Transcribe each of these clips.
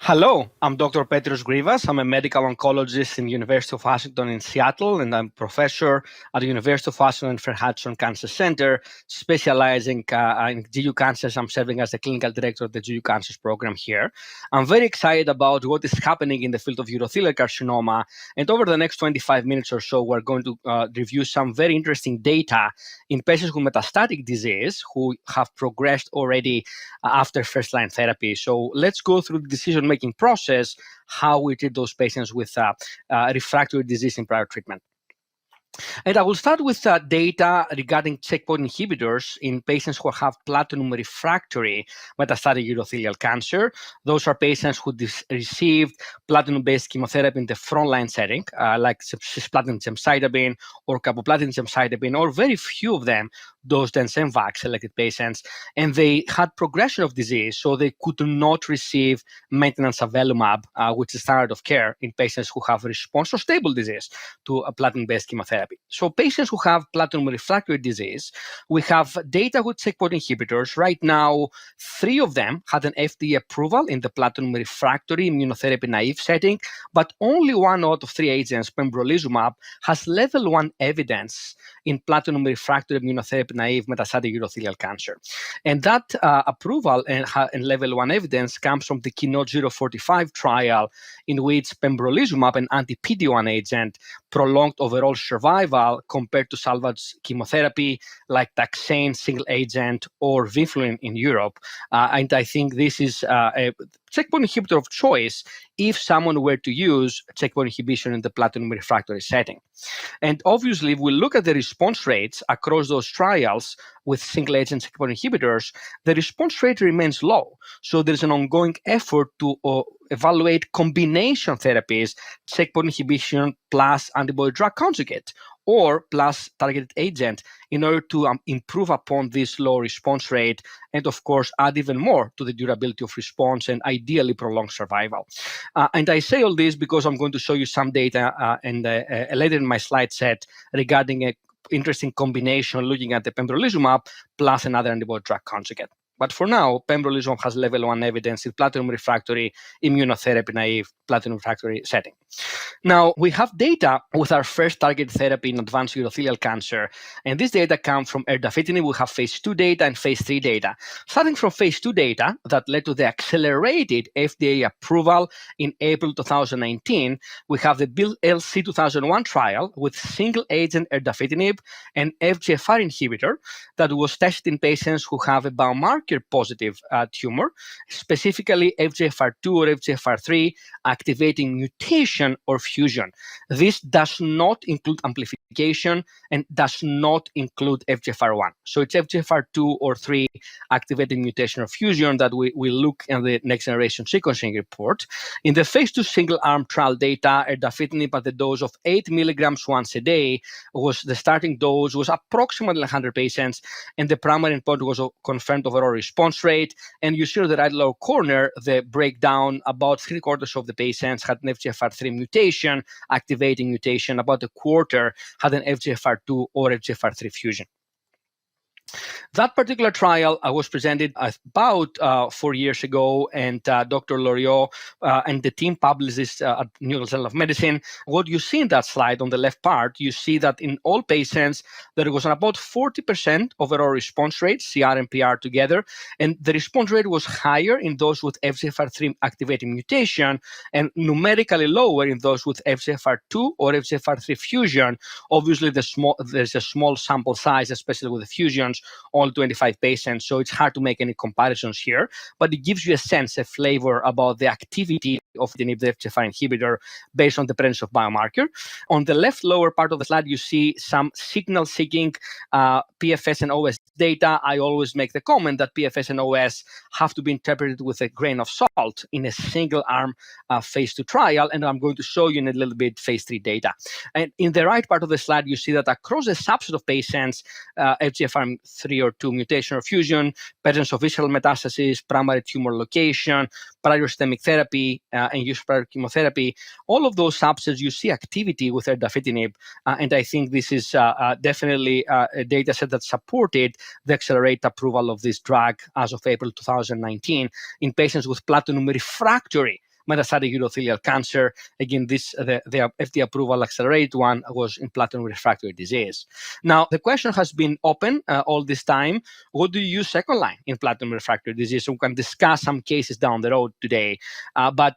Hello, I'm Dr. Petros Grivas. I'm a medical oncologist in the University of Washington in Seattle, and I'm a professor at the University of Washington Fred Hutchinson Cancer Center, specializing in GU cancers. I'm serving as the clinical director of the GU cancers program here. I'm very excited about what is happening in the field of urothelial carcinoma, and over the next 25 minutes or so, we're going to review some very interesting data in patients with metastatic disease who have progressed already after first-line therapy. So let's go through the decision-making process, how we treat those patients with refractory disease in prior treatment. And I will start with data regarding checkpoint inhibitors in patients who have platinum refractory metastatic urothelial cancer. Those are patients who received platinum-based chemotherapy in the frontline setting, like cisplatin gemcitabine or carboplatin gemcitabine, or very few of them, those Densenvac selected patients, and they had progression of disease, so they could not receive maintenance avelumab, which is standard of care in patients who have response or stable disease to a platinum-based chemotherapy. So patients who have platinum refractory disease, we have data with checkpoint inhibitors. Right now, 3 of them had an FDA approval in the platinum refractory immunotherapy naive setting, but only 1 out of 3 agents, pembrolizumab, has level 1 evidence in platinum refractory immunotherapy naive metastatic urothelial cancer. And that approval and level 1 evidence comes from the KEYNOTE-045 trial, in which pembrolizumab, an anti-PD-1 agent, prolonged overall survival compared to salvage chemotherapy like taxane single agent or Viflin in Europe. And I think this is a checkpoint inhibitor of choice if someone were to use checkpoint inhibition in the platinum refractory setting. And obviously, if we look at the response rates across those trials with single agent checkpoint inhibitors, the response rate remains low. So there's an ongoing effort to evaluate combination therapies, checkpoint inhibition plus antibody drug conjugate, or plus targeted agent, in order to improve upon this low response rate and, of course, add even more to the durability of response and ideally prolong survival. And I say all this because I'm going to show you some data later in my slide set regarding an interesting combination looking at the pembrolizumab plus another antibody drug conjugate. But for now, pembrolizumab has level 1 evidence in platinum refractory immunotherapy naive platinum refractory setting. Now, we have data with our first targeted therapy in advanced urothelial cancer, and this data come from erdafitinib. We have phase 2 data and phase 3 data. Starting from phase 2 data that led to the accelerated FDA approval in April 2019, we have the BILL-LC 2001 trial with single-agent erdafitinib and FGFR inhibitor that was tested in patients who have a biomarker-positive tumor, specifically FGFR2 or FGFR3 activating mutation or fusion. This does not include amplification and does not include FGFR1. So it's FGFR2 or 3 activating mutation or fusion that we look in the next generation sequencing report. In the phase 2 single-arm trial data, erdafitinib at the dose of 8 milligrams once a day was the starting dose, was approximately 100 patients, and the primary endpoint was a confirmed overall response rate. And you see on the right lower corner the breakdown. About 3/4 of the patients had an FGFR3 mutation, activating mutation. About a quarter had an FGFR2 or FGFR3 fusion. That particular trial was presented about 4 years ago, and Dr. Loriot and the team published this at New England Journal of Medicine. What you see in that slide on the left part, you see that in all patients, there was about 40% overall response rate, CR and PR together, and the response rate was higher in those with FGFR3 activating mutation and numerically lower in those with FGFR2 or FGFR3 fusion. Obviously, there's a small sample size, especially with the fusions, all 25 patients, so it's hard to make any comparisons here, but it gives you a sense, a flavor about the activity of the FGFR inhibitor based on the presence of biomarker. On the left lower part of the slide, you see some signal-seeking PFS and OS data. I always make the comment that PFS and OS have to be interpreted with a grain of salt in a single-arm phase 2 trial, and I'm going to show you in a little bit phase 3 data. And in the right part of the slide, you see that across a subset of patients, FGFR3 or 2 mutation or fusion, presence of visceral metastasis, primary tumor location, prior systemic therapy, and use prior chemotherapy, all of those subsets, you see activity with erdafitinib, and I think this is definitely a data set that supported the accelerated approval of this drug as of April 2019 in patients with platinum refractory metastatic urothelial cancer. Again, the FDA approval accelerated one was in platinum refractory disease. Now, the question has been open all this time. What do you use second line in platinum refractory disease? So we can discuss some cases down the road today. But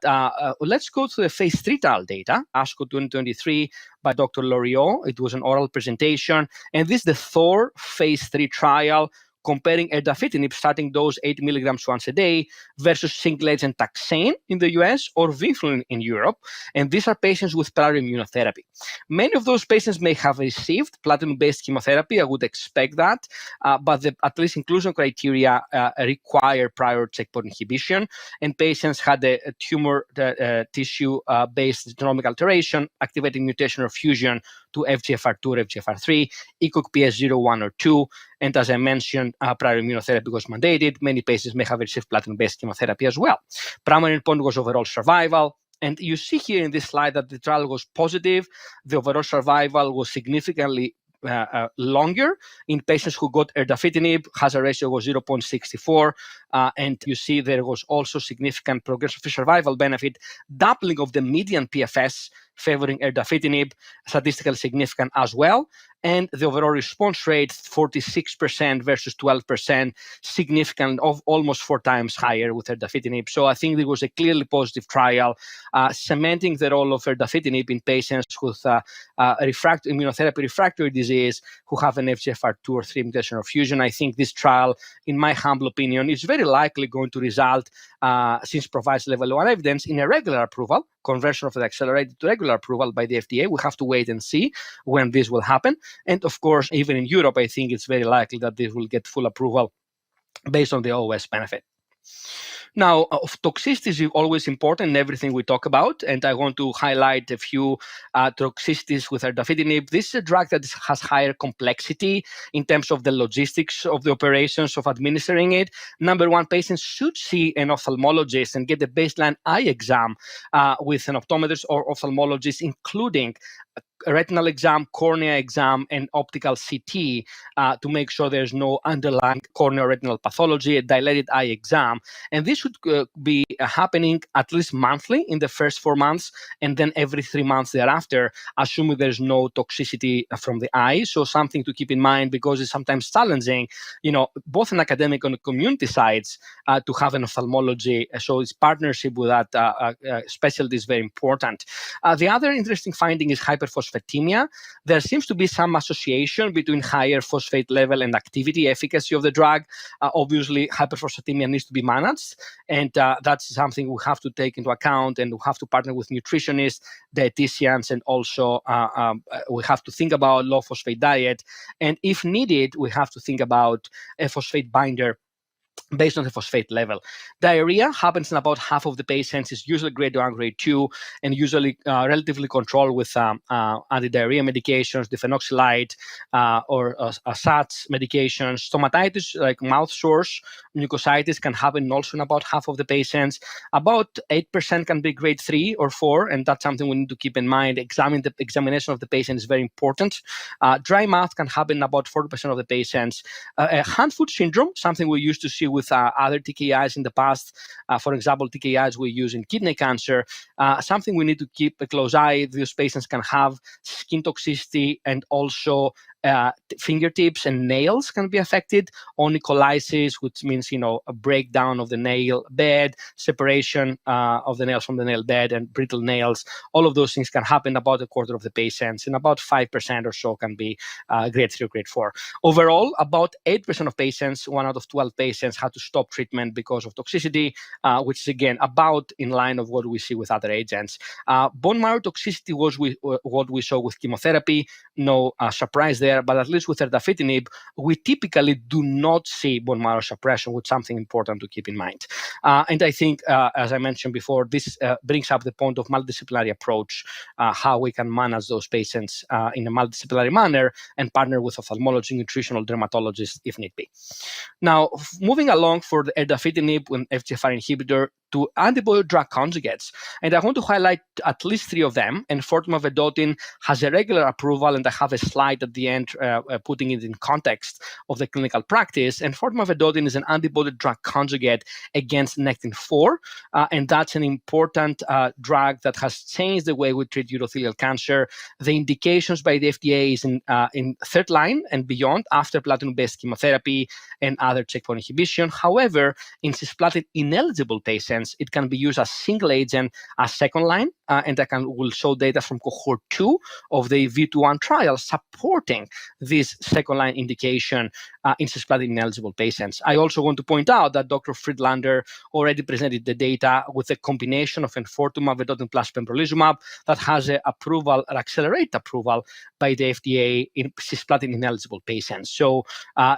let's go to the phase 3 trial data, ASCO 2023 by Dr. Loriot. It was an oral presentation. And this is the Thor phase 3 trial comparing erdafitinib starting dose 8 milligrams once a day versus single agent taxane in the US or vinflunine in Europe. And these are patients with prior immunotherapy. Many of those patients may have received platinum-based chemotherapy. I would expect that, but at least inclusion criteria require prior checkpoint inhibition. And patients had a tumor tissue-based genomic alteration, activating mutation or fusion to FGFR2 or FGFR3, ECOG PS0, 1 or 2. And as I mentioned, prior immunotherapy was mandated. Many patients may have received platinum-based chemotherapy as well. Primary endpoint was overall survival. And you see here in this slide that the trial was positive. The overall survival was significantly longer in patients who got erdafitinib. Hazard ratio was 0.64. And you see there was also significant progression-free survival benefit, doubling of the median PFS favoring erdafitinib, statistically significant as well. And the overall response rate, 46% versus 12%, significant, of almost 4 times higher with erdafitinib. So I think it was a clearly positive trial, cementing the role of erdafitinib in patients with immunotherapy refractory disease who have an FGFR2 or 3 mutation or fusion. I think this trial, in my humble opinion, is very likely going to result, since it provides level 1 evidence, in a regular approval, conversion of the accelerated to regular approval by the FDA. We have to wait and see when this will happen. And of course, even in Europe, I think it's very likely that this will get full approval based on the OS benefit. Now, toxicity is always important in everything we talk about, and I want to highlight a few toxicities with erdafitinib. This is a drug that has higher complexity in terms of the logistics of the operations of administering it. Number one, patients should see an ophthalmologist and get a baseline eye exam with an optometrist or ophthalmologist, including a retinal exam, cornea exam, and optical CT to make sure there's no underlying corneal retinal pathology, a dilated eye exam. And this should be happening at least monthly in the first 4 months, and then every 3 months thereafter, assuming there's no toxicity from the eye. So something to keep in mind, because it's sometimes challenging, both in academic and community sites to have an ophthalmology. So its partnership with that specialty is very important. The other interesting finding is hyperphosphatemia. There seems to be some association between higher phosphate level and activity, efficacy of the drug. Obviously, hyperphosphatemia needs to be managed, and that's something we have to take into account, and we have to partner with nutritionists, dietitians, and also we have to think about low phosphate diet. And if needed, we have to think about a phosphate binder based on the phosphate level. Diarrhea happens in about half of the patients. It's usually grade 1, grade 2, and usually relatively controlled with anti-diarrhea medications, difenoxylide or SATs medications. Stomatitis, like mouth sores, mucositis, can happen also in about half of the patients. About 8% can be grade 3 or 4, and that's something we need to keep in mind. The examination of the patient is very important. Dry mouth can happen in about 40% of the patients. Hand-foot syndrome, something we used to see with other TKIs in the past. For example, TKIs we use in kidney cancer. Something we need to keep a close eye. These patients can have skin toxicity, and also fingertips and nails can be affected. Onycholysis, which means a breakdown of the nail bed, separation of the nails from the nail bed, and brittle nails. All of those things can happen about a quarter of the patients, and about 5% or so can be grade 3 or grade 4. Overall, about 8% of patients, 1 out of 12 patients, had to stop treatment because of toxicity, which is again about in line of what we see with other agents. Bone marrow toxicity was what we saw with chemotherapy. No surprise there. But at least with erdafitinib, we typically do not see bone marrow suppression, which is something important to keep in mind. And I think, as I mentioned before, this brings up the point of multidisciplinary approach, how we can manage those patients in a multidisciplinary manner and partner with ophthalmology, nutritional dermatologists if need be. Now, moving along for the erdafitinib and FGFR inhibitor, to antibody-drug conjugates. And I want to highlight at least 3 of them. Enfortumab vedotin has a regular approval, and I have a slide at the end putting it in context of the clinical practice. Enfortumab vedotin is an antibody-drug conjugate against Nectin-4, and that's an important drug that has changed the way we treat urothelial cancer. The indications by the FDA is in third line and beyond after platinum-based chemotherapy and other checkpoint inhibition. However, in cisplatin-ineligible patients, it can be used as single agent as second line, and will show data from cohort 2 of the V21 trial supporting this second line indication in cisplatin-ineligible patients. I also want to point out that Dr. Friedlander already presented the data with a combination of enfortumab vedotin plus pembrolizumab that has an approval, an accelerated approval by the FDA in cisplatin-ineligible patients. So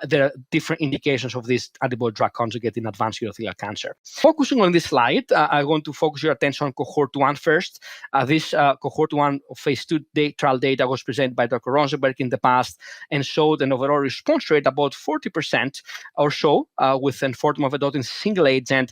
there are different indications of this antibody-drug conjugate in advanced urothelial cancer. Focusing on this slide, I want to focus your attention on cohort 1 first. This cohort 1 phase 2 trial data was presented by Dr. Rosenberg in the past and showed an overall response rate about 40% or so with enfortumab vedotin single agent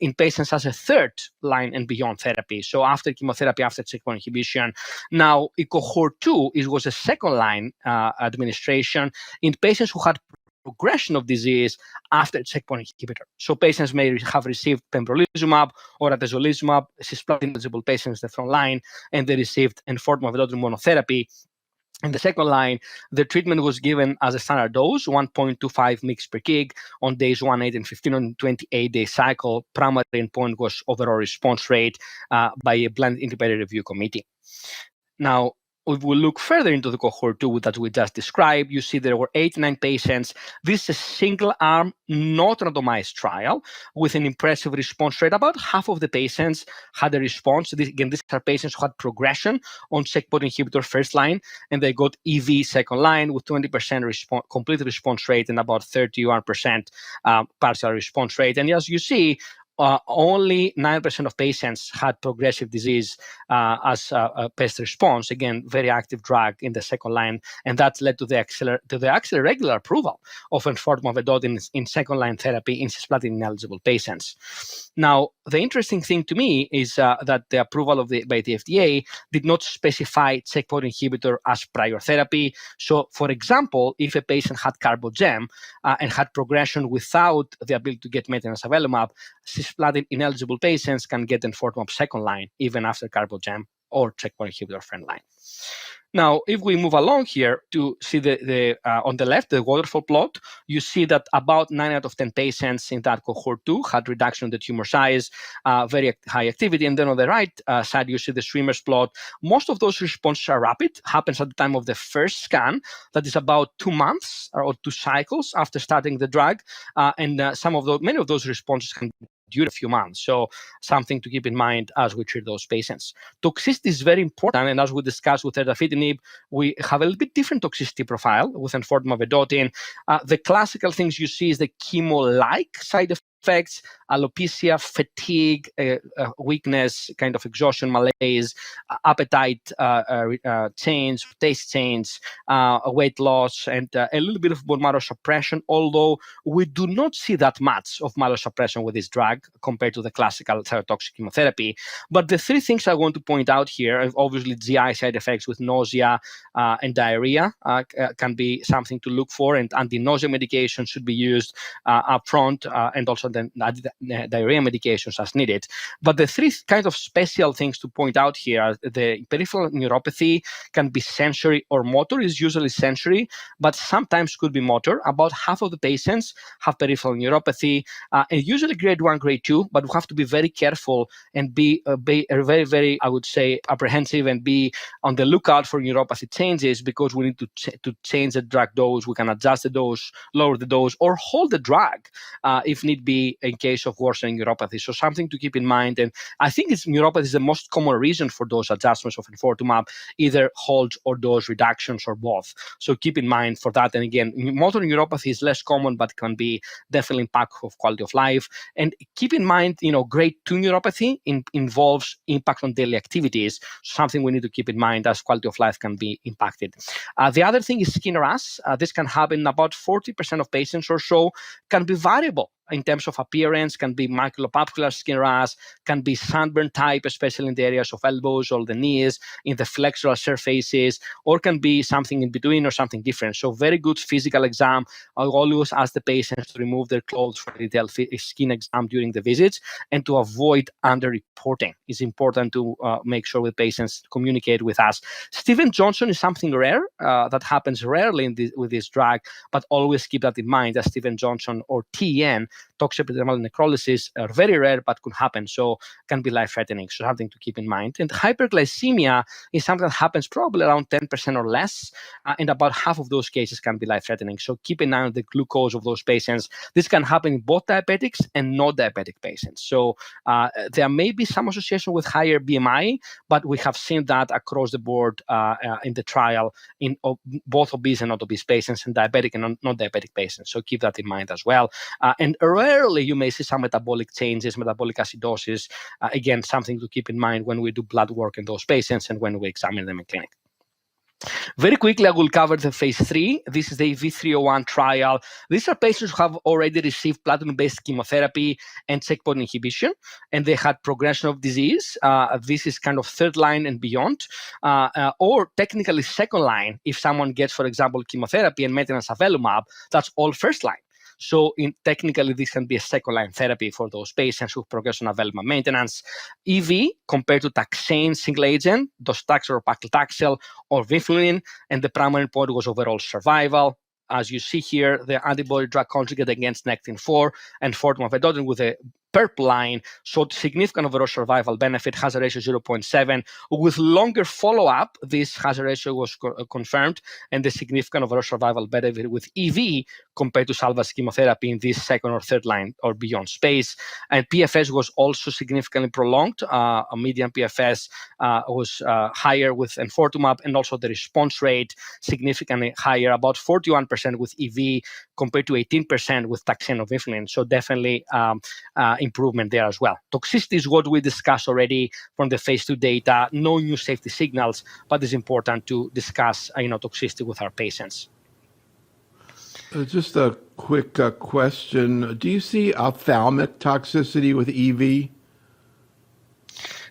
in patients as a third line and beyond therapy. So after chemotherapy, after checkpoint inhibition. Now, in cohort 2, it was a second line administration in patients who had progression of disease after checkpoint inhibitor. So patients may have received pembrolizumab or atezolizumab, cisplatin-eligible patients in the front line, and they received enfortumab vedotin monotherapy. In the second line, the treatment was given as a standard dose, 1.25 mg per kg on days 1, 8, and 15 on 28-day cycle. Primary endpoint was overall response rate by a blinded independent review committee. Now, if we look further into the cohort 2 that we just described, you see there were 89 patients. This is a single-arm, not randomized trial with an impressive response rate. About half of the patients had a response. These are patients who had progression on checkpoint inhibitor first line, and they got EV second line with 20% complete response rate and about 31% partial response rate. And as you see, only 9% of patients had progressive disease as a best response. Again, very active drug in the second line, and that led to the actual regular approval of enfortumab vedotin in second line therapy in cisplatin-ineligible patients. Now, the interesting thing to me is that the approval by the FDA did not specify checkpoint inhibitor as prior therapy. So, for example, if a patient had carbogem and had progression without the ability to get maintenance avelumab, cisplatin-ineligible patients can get enfortumab second line even after carbogem or checkpoint inhibitor front line. Now, if we move along here to see on the left, the waterfall plot, you see that about 9 out of 10 patients in that cohort 2 had reduction in the tumor size, very high activity. And then on the right side, you see the swimmers plot. Most of those responses are rapid, happens at the time of the first scan. That is about 2 months or 2 cycles after starting the drug. And many of those responses can due a few months. So something to keep in mind as we treat those patients. Toxicity is very important, and as we discussed with erdafitinib, we have a little bit different toxicity profile with enfortumab vedotin. The classical things you see is the chemo-like side effects, alopecia, fatigue, weakness, kind of exhaustion, malaise, appetite change, taste change, weight loss, and a little bit of bone marrow suppression, although we do not see that much of marrow suppression with this drug compared to the classical cytotoxic chemotherapy. But the 3 things I want to point out here, obviously GI side effects with nausea and diarrhea can be something to look for, and anti-nausea medication should be used up front, and also then diarrhea medications as needed. But the 3 kind of special things to point out here are the peripheral neuropathy can be sensory or motor, is usually sensory, but sometimes could be motor. About half of the patients have peripheral neuropathy, and usually grade 1, grade 2, but we have to be very careful and be very, very, I would say, apprehensive and be on the lookout for neuropathy changes, because we need to change the drug dose. We can adjust the dose, lower the dose, or hold the drug if need be in case of worsening neuropathy. So something to keep in mind. And I think neuropathy is the most common reason for those adjustments of enfortumab, either holds or dose reductions or both. So keep in mind for that. And again, motor neuropathy is less common, but can be definitely impactful of quality of life. And keep in mind, grade 2 neuropathy involves impact on daily activities, something we need to keep in mind as quality of life can be impacted. The other thing is skin rash. This can happen in about 40% of patients or so, can be variable in terms of appearance, can be maculopapular skin rash, can be sunburn type, especially in the areas of elbows or the knees, in the flexural surfaces, or can be something in between or something different. So very good physical exam. I always ask the patients to remove their clothes for detailed skin exam during the visits and to avoid under-reporting. It's important to make sure with patients communicate with us. Steven Johnson is something rare that happens rarely with this drug, but always keep that in mind, that Steven Johnson or TEN, toxic epidermal necrolysis, are very rare but could happen, so can be life-threatening. So something to keep in mind. And hyperglycemia is something that happens probably around 10% or less, and about half of those cases can be life-threatening. So keep an eye on the glucose of those patients. This can happen in both diabetics and not diabetic patients. So there may be some association with higher BMI, but we have seen that across the board in the trial in both obese and not obese patients, and diabetic and non-diabetic patients. So keep that in mind as well. And rarely you may see some metabolic changes, metabolic acidosis. Again, something to keep in mind when we do blood work in those patients and when we examine them in clinic. Very quickly, I will cover the phase 3. This is the EV301 trial. These are patients who have already received platinum-based chemotherapy and checkpoint inhibition, and they had progression of disease. This is kind of third line and beyond, or technically second line if someone gets, for example, chemotherapy and maintenance avelumab. That's all first line. So technically, this can be a second-line therapy for those patients who progress on avelumab maintenance. EV compared to taxane single agent, docetaxel or paclitaxel or vinflunin, and the primary point was overall survival. As you see here, the antibody drug conjugate against Nectin-4 and enfortumab vedotin with a purple line showed significant overall survival benefit, hazard ratio 0.7. With longer follow-up, this hazard ratio was confirmed, and the significant overall survival benefit with EV compared to salvage chemotherapy in this second or third line or beyond space. And PFS was also significantly prolonged. A median PFS was higher with enfortumab, and also the response rate significantly higher, about 41% with EV compared to 18% with taxane or vinflunin. So definitely improvement there as well. Toxicity is what we discussed already from the phase 2 data. No new safety signals, but it's important to discuss toxicity with our patients. Just a quick question. Do you see ophthalmic toxicity with EV?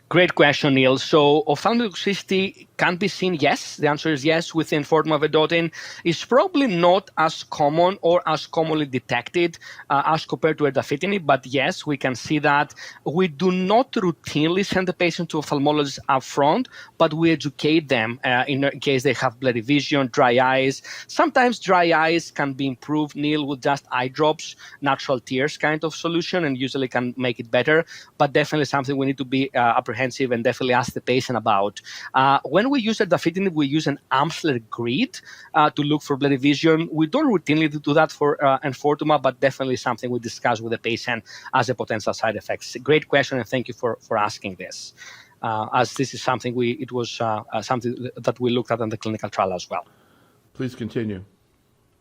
Great question, Neil. So ophthalmic toxicity can be seen, yes. The answer is yes, with enfortumab vedotin. It's probably not as common or as commonly detected as compared to erdafitinib, but yes, we can see that. We do not routinely send the patient to ophthalmologist up front, but we educate them in case they have blurry vision, dry eyes. Sometimes dry eyes can be improved, Neil, with just eye drops, natural tears kind of solution, and usually can make it better, but definitely something we need to be apprehensive and definitely ask the patient about. When we use erdafitinib, we use an Amsler grid to look for blurry vision. We don't routinely do that for enfortumab, but definitely something we discuss with the patient as a potential side effect. Great question, and thank you for asking this. As this is something something that we looked at in the clinical trial as well. Please continue.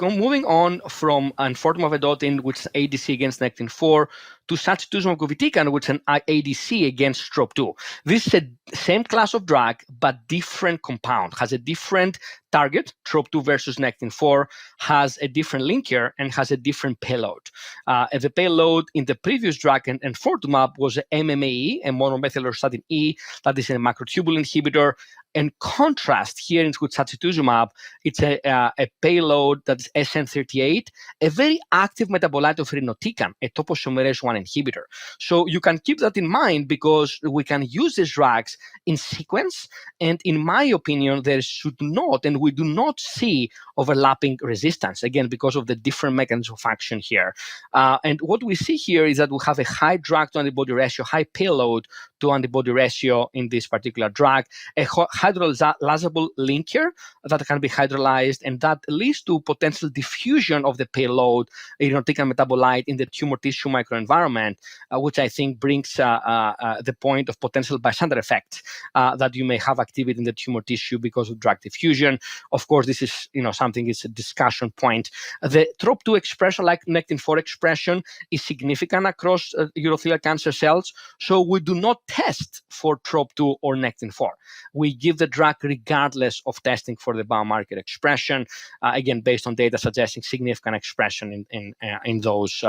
Moving on from enfortumab vedotin, which is ADC against Nectin-4, to sacituzumab govitecan, which is an ADC against TROP2. This is the same class of drug, but different compound, has a different target, TROP2 versus Nectin-4, has a different linker, and has a different payload. The payload in the previous drug, enfortumab, was a MMAE, a monomethyl auristatin E, that is a macrotubule inhibitor. In contrast, here with sacituzumab, it's a payload that's SN38, a very active metabolite of irinotecan, a topoisomerase 1 inhibitor. So you can keep that in mind because we can use these drugs in sequence, and in my opinion, there should not, and we do not see overlapping resistance, again, because of the different mechanisms of action here. And what we see here is that we have a high drug-to-antibody ratio, high payload to antibody ratio in this particular drug, a hydrolyzable linker that can be hydrolyzed, and that leads to potential diffusion of the payload, irinotecan metabolite, in the tumor tissue microenvironment. environment, which I think brings the point of potential bystander effect, that you may have activity in the tumor tissue because of drug diffusion. Of course, this is something is a discussion point. The TROP2 expression, like Nectin-4 expression, is significant across urothelial cancer cells. So we do not test for TROP2 or Nectin-4. We give the drug regardless of testing for the biomarker expression, again, based on data suggesting significant expression in those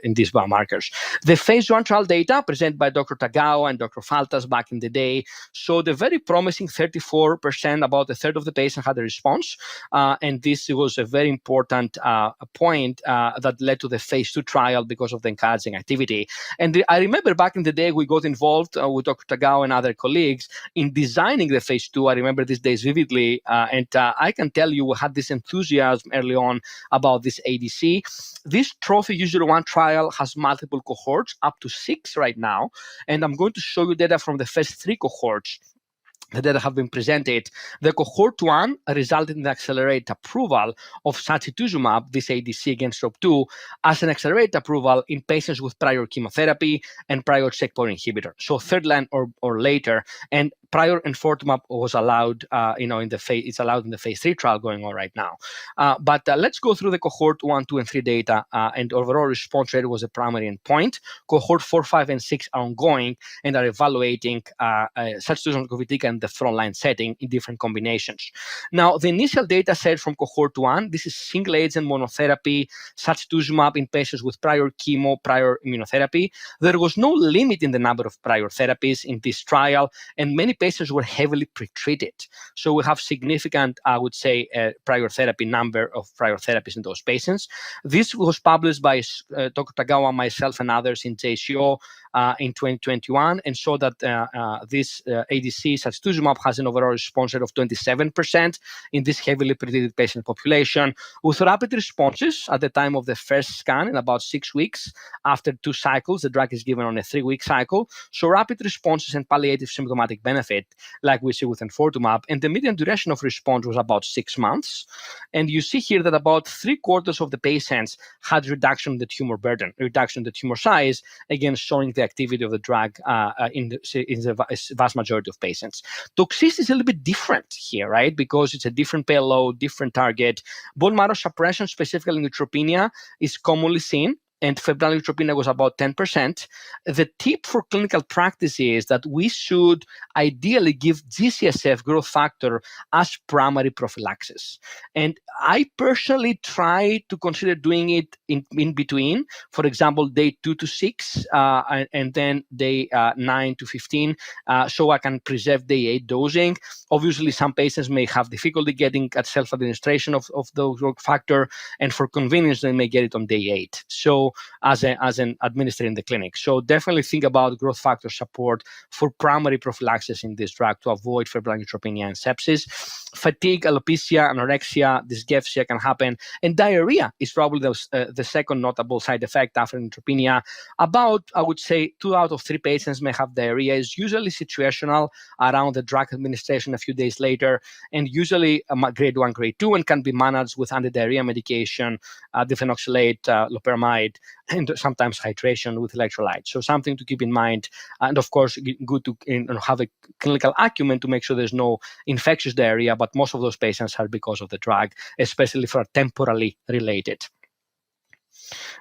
in these biomarkers. The phase 1 trial data presented by Dr. Tagawa and Dr. Faltas back in the day showed a very promising 34%, about a third of the patients had a response. And this was a very important point that led to the phase 2 trial because of the encouraging activity. And I remember back in the day, we got involved with Dr. Tagawa and other colleagues in designing the phase 2. I remember these days vividly. And I can tell you we had this enthusiasm early on about this ADC. This TROPHY-U01 trial has multiple cohorts, up to 6 right now. And I'm going to show you data from the first 3 cohorts. The data have been presented. The cohort 1 resulted in the accelerated approval of sacituzumab, this ADC against TROP2, as an accelerated approval in patients with prior chemotherapy and prior checkpoint inhibitor. So third line or later, and prior enfortumab was allowed, it's allowed in the phase 3 trial going on right now. But let's go through the cohort 1, 2, and 3 data, and overall response rate was a primary endpoint. Cohort 4, 5, and 6 are ongoing and are evaluating sacituzumab govitecan the frontline setting in different combinations. Now, the initial data set from cohort 1, this is single agent monotherapy, sacituzumab in patients with prior chemo, prior immunotherapy. There was no limit in the number of prior therapies in this trial, and many patients were heavily pretreated. So we have significant, I would say, prior therapy number of prior therapies in those patients. This was published by Dr. Tagawa, myself, and others in JCO in 2021, and showed that this ADC sacituzumab has an overall response rate of 27% in this heavily pretreated patient population, with rapid responses at the time of the first scan in about 6 weeks. After 2 cycles, the drug is given on a 3-week cycle. So rapid responses and palliative symptomatic benefit, like we see with enfortumab, and the median duration of response was about 6 months. And you see here that about 3/4 of the patients had reduction in the tumor burden, reduction in the tumor size, again showing the activity of the drug in the vast majority of patients. Toxicity is a little bit different here, right? Because it's a different payload, different target. Bone marrow suppression, specifically neutropenia, is commonly seen, and febrile neutropenia was about 10%. The tip for clinical practice is that we should ideally give G-CSF growth factor as primary prophylaxis. And I personally try to consider doing it in between, for example, day 2 to 6, and then day 9 to 15, so I can preserve day 8 dosing. Obviously, some patients may have difficulty getting at self-administration of the growth factor, and for convenience, they may get it on day 8. So as an administrator in the clinic. So definitely think about growth factor support for primary prophylaxis in this drug to avoid febrile neutropenia and sepsis. Fatigue, alopecia, anorexia, dyspepsia can happen, and diarrhea is probably the second notable side effect after neutropenia. About, I would say, 2 out of 3 patients may have diarrhea. It's usually situational around the drug administration a few days later, and usually grade 1, grade 2, and can be managed with anti-diarrhea medication, difenoxylate, loperamide, and sometimes hydration with electrolytes. So something to keep in mind. And of course, good to have a clinical acumen to make sure there's no infectious diarrhea, but most of those patients are because of the drug, especially for temporally related.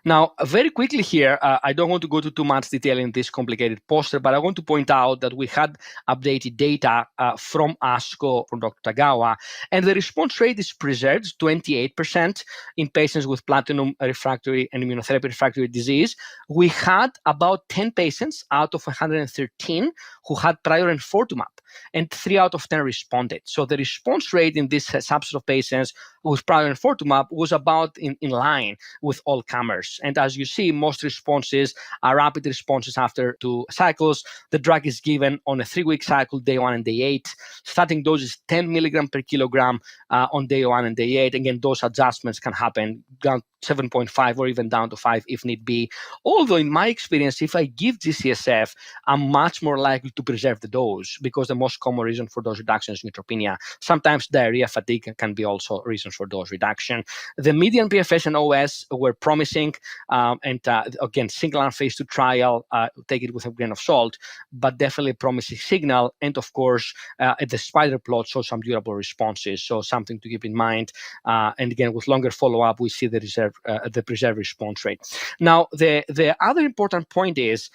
Now, very quickly here, I don't want to go to too much detail in this complicated poster, but I want to point out that we had updated data from ASCO from Dr. Tagawa, and the response rate is preserved, 28% in patients with platinum refractory and immunotherapy refractory disease. We had about 10 patients out of 113 who had prior enfortumab, and 3 out of 10 responded. So the response rate in this subset of patients with prior enfortumab was about in line with all comers. And as you see, most responses are rapid responses after 2 cycles. The drug is given on a 3-week cycle, day 1 and day 8. Starting dose is 10 milligram per kilogram on day 1 and day 8. Again, dose adjustments can happen down 7.5 or even down to 5 if need be. Although in my experience, if I give G-CSF, I'm much more likely to preserve the dose because the most common reason for dose reduction is neutropenia. Sometimes diarrhea, fatigue can be also reasons for dose reduction. The median PFS and OS were promising promising. And again, single-arm phase 2 trial, take it with a grain of salt, but definitely a promising signal. And of course, the spider plot shows some durable responses, so something to keep in mind. And again, with longer follow-up, we see the preserved response rate. Now, the other important point is,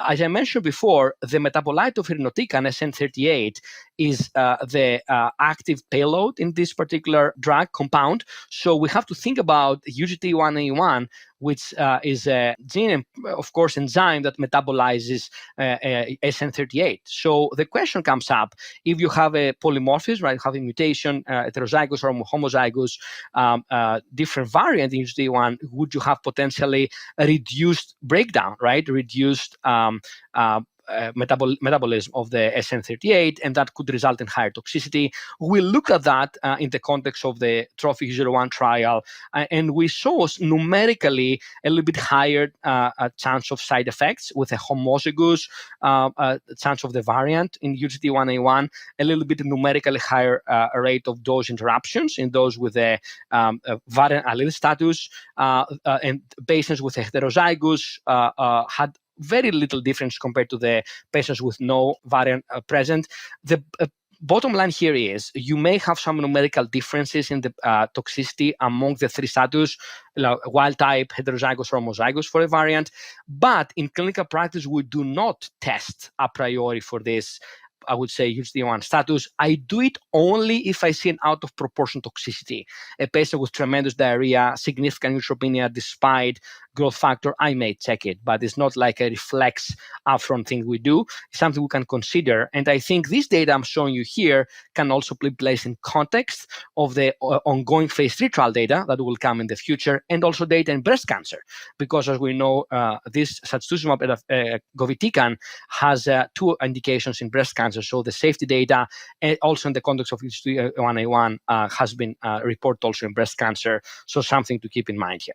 as I mentioned before, the metabolite of irinotecan, SN38, is the active payload in this particular drug compound. So we have to think about UGT1A1, which is a gene and, of course, enzyme that metabolizes SN38. So the question comes up, if you have a polymorphism, right, have a mutation, heterozygous or homozygous, different variant in UGT1, would you have potentially a reduced breakdown, right, reduced metabolism of the SN38, and that could result in higher toxicity. We look at that in the context of the TROPHIC-01 trial, and we saw numerically a little bit higher chance of side effects with a homozygous chance of the variant in UGT1A1, a little bit numerically higher rate of dose interruptions in those with a variant allele status, and patients with a heterozygous had very little difference compared to the patients with no variant present. The bottom line here is you may have some numerical differences in the toxicity among the three status, wild type, heterozygous, or homozygous for a variant, but in clinical practice, we do not test a priori for this, I would say, UGT1 status. I do it only if I see an out of proportion toxicity. A patient with tremendous diarrhea, significant neutropenia despite growth factor, I may check it, but it's not like a reflex upfront thing we do. It's something we can consider. And I think this data I'm showing you here can also be placed in context of the ongoing phase 3 trial data that will come in the future, and also data in breast cancer, because as we know, this sacituzumab govitecan has 2 indications in breast cancer. So the safety data, and also in the context of UGT1A1, has been reported also in breast cancer. So something to keep in mind here.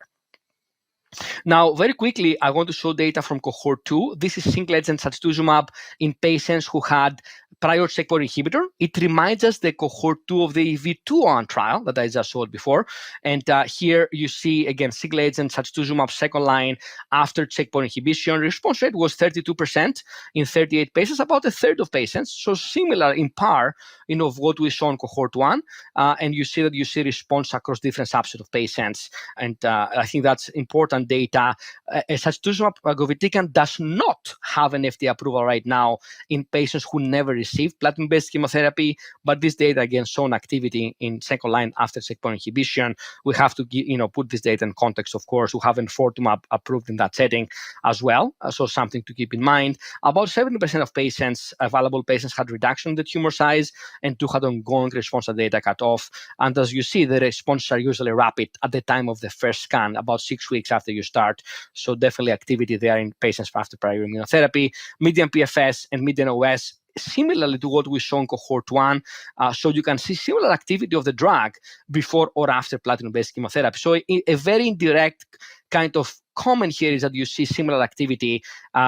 Now, very quickly, I want to show data from cohort 2. This is single-agent sacituzumab in patients who had prior checkpoint inhibitor. It reminds us the cohort 2 of the EV2 trial that I just showed before. And here you see, again, single-agent sacituzumab second line after checkpoint inhibition. Response rate was 32% in 38 patients, about a third of patients. So similar in par, of what we saw in cohort 1. And you see that you see response across different subset of patients. And I think that's important data. Sacituzumab govitecan does not have an FDA approval right now in patients who never received platinum-based chemotherapy, but this data again shown activity in second line after checkpoint inhibition. We have to put this data in context. Of course, we have enfortumab approved in that setting as well, so something to keep in mind. About 70% of patients, available patients, had reduction in the tumor size, and 2 had ongoing response at data cutoff. And as you see, the responses are usually rapid at the time of the first scan, about 6 weeks after you start. So definitely activity there in patients after prior immunotherapy. Median PFS and median OS, similarly to what we saw in cohort 1. So you can see similar activity of the drug before or after platinum-based chemotherapy. So a very indirect kind of comment here is that you see similar activity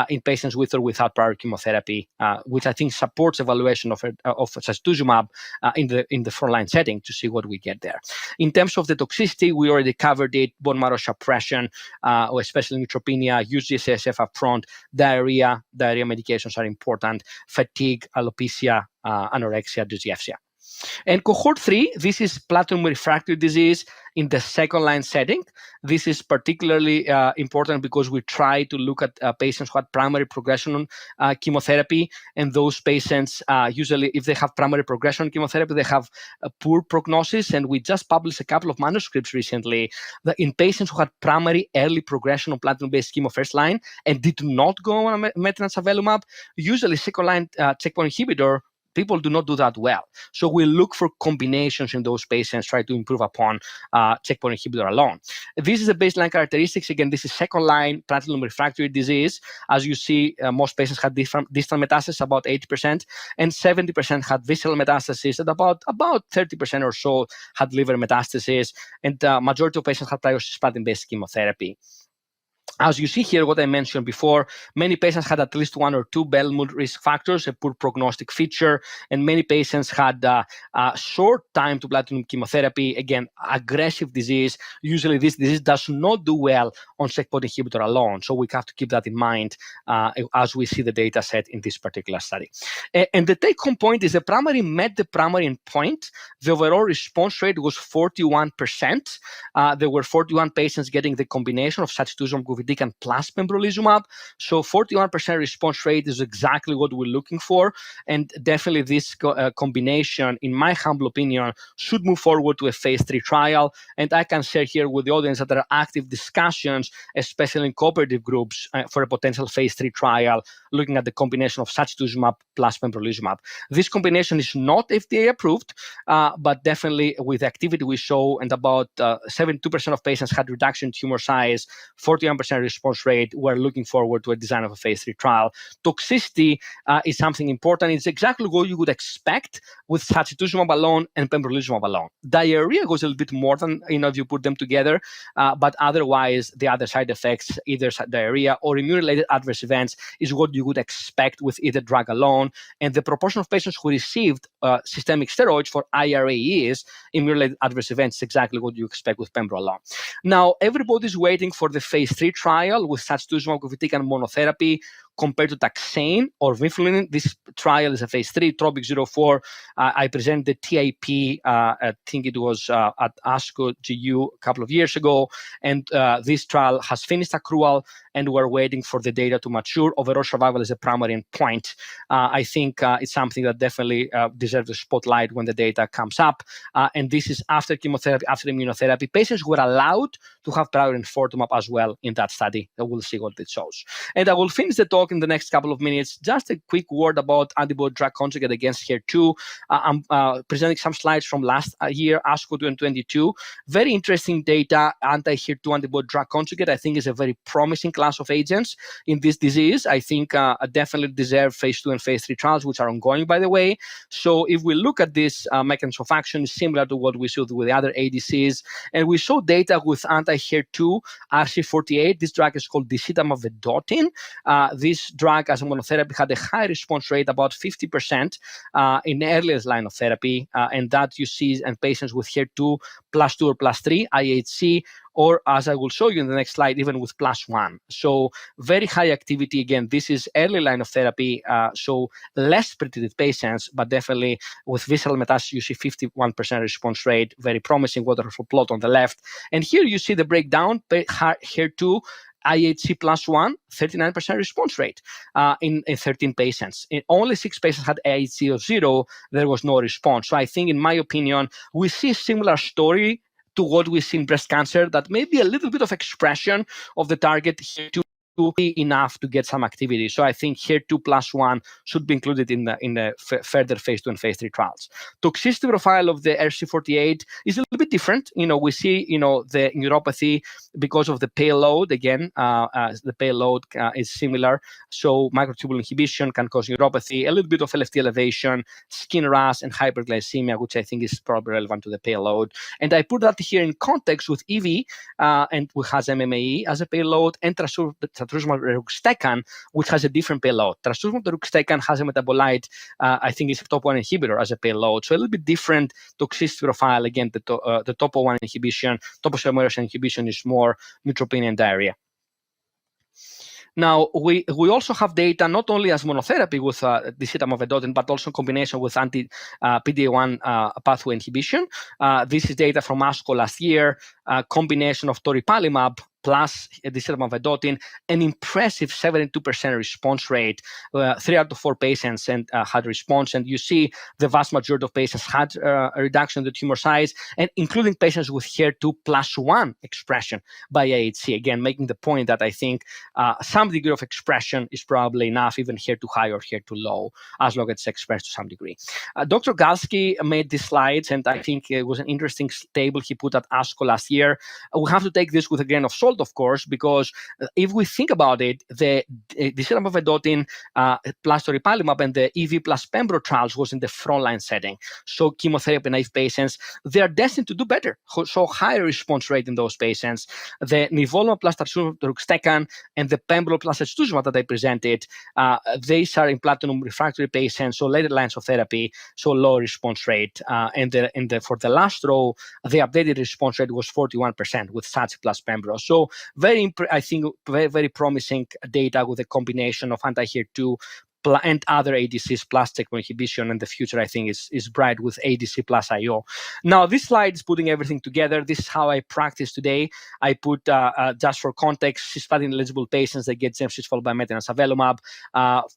in patients with or without prior chemotherapy, which I think supports evaluation of sacituzumab in the frontline setting to see what we get there. In terms of the toxicity, we already covered it: bone marrow suppression, or especially neutropenia, UGCSF upfront, diarrhea medications are important, fatigue, alopecia, anorexia, dyspepsia. And cohort 3, this is platinum refractory disease in the second line setting. This is particularly important because we try to look at patients who had primary progression on chemotherapy. And those patients, usually, if they have primary progression on chemotherapy, they have a poor prognosis. And we just published a couple of manuscripts recently that in patients who had primary early progression on platinum-based chemo first line and did not go on maintenance avelumab, usually second line checkpoint inhibitor, people do not do that well. So we look for combinations in those patients, try to improve upon checkpoint inhibitor alone. This is the baseline characteristics. Again, this is second line platinum refractory disease. As you see, most patients had distal metastasis, about 80%, and 70% had visceral metastasis, and about 30% or so had liver metastasis, and majority of patients had prior cisplatin-based chemotherapy. As you see here, what I mentioned before, many patients had at least one or two Bellmont risk factors, a poor prognostic feature, and many patients had a short time to platinum chemotherapy. Again, aggressive disease. Usually this disease does not do well on checkpoint inhibitor alone. So we have to keep that in mind as we see the data set in this particular study. And the take-home point is the primary met the primary endpoint. The overall response rate was 41%. There were 41 patients getting the combination of sacituzumab govitecan plus pembrolizumab. So 41% response rate is exactly what we're looking for. And definitely this combination, in my humble opinion, should move forward to a phase 3 trial. And I can share here with the audience that there are active discussions, especially in cooperative groups, for a potential phase 3 trial, looking at the combination of sacituzumab plus pembrolizumab. This combination is not FDA approved, but definitely with the activity we show, and about 72% of patients had reduction in tumor size, 41% response rate, we're looking forward to a design of a phase 3 trial. Toxicity is something important. It's exactly what you would expect with sacituzumab alone and pembrolizumab alone. Diarrhea goes a little bit more than, if you put them together, but otherwise the other side effects, either diarrhea or immune-related adverse events, is what you would expect with either drug alone. And the proportion of patients who received systemic steroids for IRAEs, immune-related adverse events, is exactly what you expect with pembro alone. Now, everybody's waiting for the phase 3 trial with sacituzumab govitecan monotherapy compared to taxane or vinflunin. This trial is a phase 3, TROPIC-04. I presented the TIP, I think it was at ASCO GU a couple of years ago, and this trial has finished accrual, and we're waiting for the data to mature. Overall survival is a primary endpoint. I think it's something that definitely deserves a spotlight when the data comes up, and this is after chemotherapy, after immunotherapy. Patients were allowed to have prior enfortumab as well in that study. We'll see what it shows. And I will finish the talk in the next couple of minutes. Just a quick word about antibody-drug conjugate against HER2. I'm presenting some slides from last year, ASCO 2022. Very interesting data. Anti-HER2 antibody-drug conjugate, I think, is a very promising class of agents in this disease. I think definitely deserve phase 2 and phase 3 trials, which are ongoing, by the way. So if we look at this mechanism of action, similar to what we showed with the other ADCs, and we show data with anti-HER2 RC48. This drug is called disitamab vedotin. This drug as a monotherapy had a high response rate, about 50% in earliest line of therapy, and that you see in patients with HER2 plus 2 or plus 3 IHC, or as I will show you in the next slide, even with plus 1. So very high activity. Again, this is early line of therapy, so less pretreated patients, but definitely with visceral metastasis, you see 51% response rate, very promising waterfall plot on the left. And here you see the breakdown, HER2, IHC plus 1, 39% response rate in 13 patients. In only 6 patients had IHC of 0, there was no response. So I think, in my opinion, we see a similar story to what we see in breast cancer, that maybe a little bit of expression of the target here to be enough to get some activity. So I think HER2 plus 1 should be included in the further phase 2 and phase 3 trials. Toxicity profile of the RC48 is a little bit different. We see, the neuropathy because of the payload. Again, the payload is similar. So microtubule inhibition can cause neuropathy, a little bit of LFT elevation, skin rash, and hyperglycemia, which I think is probably relevant to the payload. And I put that here in context with EV, and which has MMAE as a payload, and trastuzumab deruxtecan, which has a different payload. Trastuzumab deruxtecan has a metabolite, I think it's a top-1 inhibitor as a payload. So a little bit different toxicity profile. Again, the topo-1 inhibition, topoisomerase inhibition is more neutropenia and diarrhea. Now, we also have data not only as monotherapy with disitamab vedotin, but also in combination with anti-PD-1 pathway inhibition. This is data from ASCO last year, combination of toripalimab plus disitamab vedotin, an impressive 72% response rate. 3 out of 4 patients had response, and you see the vast majority of patients had a reduction in the tumor size, and including patients with HER2 plus 1 expression by IHC. Again, making the point that I think some degree of expression is probably enough, even HER2 high or HER2 low, as long as it's expressed to some degree. Dr. Galsky made these slides, and I think it was an interesting table he put at ASCO last year. We have to take this with a grain of salt, world, of course, because if we think about it, the disopyramide vedotin plus toripalimab and the EV plus pembro trials was in the frontline setting. So chemotherapy naive patients, they are destined to do better, so higher response rate in those patients. The nivolumab plus deruxtecan and the pembro plus trastuzumab that I presented, these are in platinum refractory patients, so later lines of therapy, so low response rate. And for the last row, the updated response rate was 41% with SACI plus pembro. So I think very promising data with a combination of anti-HER2 and other ADCs plus checkpoint inhibition, and the future I think is bright with ADC plus IO. Now this slide is putting everything together. This is how I practice today. I put just for context, cisplatin eligible patients that get gemcitabine followed by maintenance avelumab.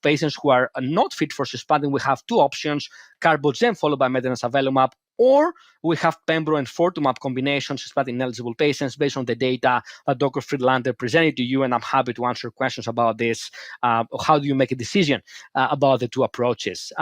Patients who are not fit for cisplatin, we have two options: carbogem followed by maintenance avelumab, or we have pembro and fortumab combination cisplatin eligible patients based on the data that Dr. Friedlander presented to you, and I'm happy to answer questions about this. How do you make a decision about the two approaches?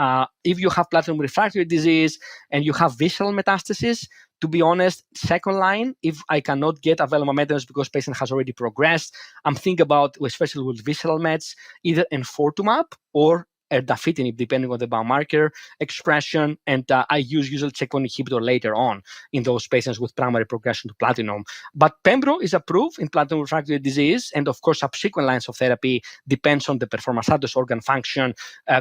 If you have platinum refractory disease and you have visceral metastasis, to be honest, second line, if I cannot get avelumab maintenance because patient has already progressed, I'm thinking about, especially with visceral mets, either enfortumab or erdafitinib, depending on the biomarker expression, and I use usually checkpoint inhibitor later on in those patients with primary progression to platinum. But pembro is approved in platinum refractory disease, and of course, subsequent lines of therapy depends on the performance status, organ function,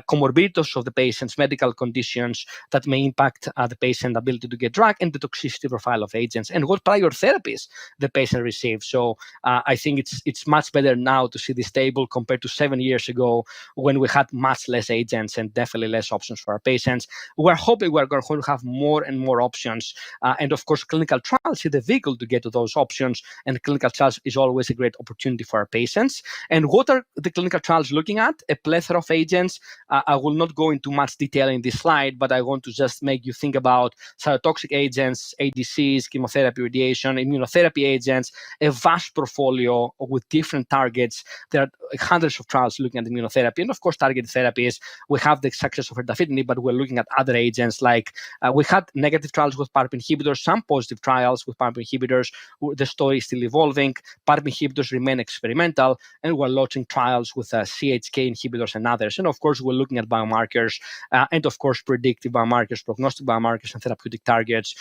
comorbidities of the patient's medical conditions that may impact the patient's ability to get drug, and the toxicity profile of agents, and what prior therapies the patient receives. So I think it's much better now to see this table compared to 7 years ago when we had much less agents and definitely less options for our patients. We're hoping we're going to have more and more options. And of course, clinical trials is the vehicle to get to those options. And clinical trials is always a great opportunity for our patients. And what are the clinical trials looking at? A plethora of agents. I will not go into much detail in this slide, but I want to just make you think about cytotoxic agents, ADCs, chemotherapy, radiation, immunotherapy agents, a vast portfolio with different targets. There are hundreds of trials looking at immunotherapy, and of course, targeted therapies. We have the success of erdafitinib, but we're looking at other agents like we had negative trials with PARP inhibitors, some positive trials with PARP inhibitors. The story is still evolving. PARP inhibitors remain experimental, and we're launching trials with CHK inhibitors and others. And of course, we're looking at biomarkers and of course, predictive biomarkers, prognostic biomarkers, and therapeutic targets.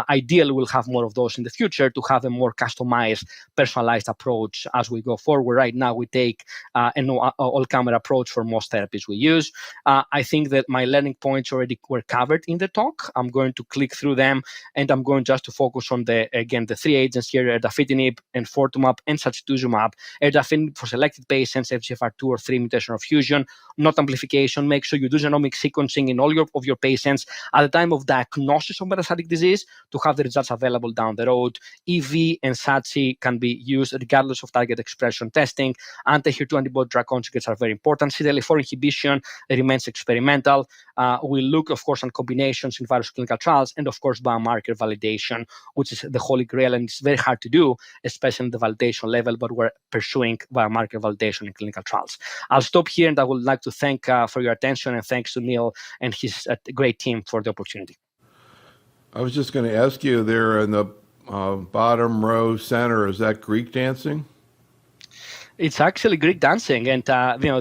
Ideally, we'll have more of those in the future to have a more customized, personalized approach as we go forward. Right now, we take an all-comer approach for most therapies we use. I think that my learning points already were covered in the talk. I'm going to click through them, and I'm going just to focus on the three agents here: erdafitinib, enfortumab, and sacituzumab. Erdafitinib for selected patients, FGFR2 or 3 mutation of fusion, not amplification. Make sure you do genomic sequencing in all of your patients at the time of diagnosis of metastatic disease to have the results available down the road. EV and SACI can be used regardless of target expression testing. Anti-HER2 antibody drug conjugates are very important. CTLA-4 inhibition remains experimental. We look, of course, on combinations in various clinical trials, and of course, biomarker validation, which is the holy grail, and it's very hard to do, especially in the validation level, but we're pursuing biomarker validation in clinical trials. I'll stop here, and I would like to thank for your attention, and thanks to Neil and his great team for the opportunity. I was just going to ask you, there in the bottom row center, is that Greek dancing? It's actually Greek dancing, and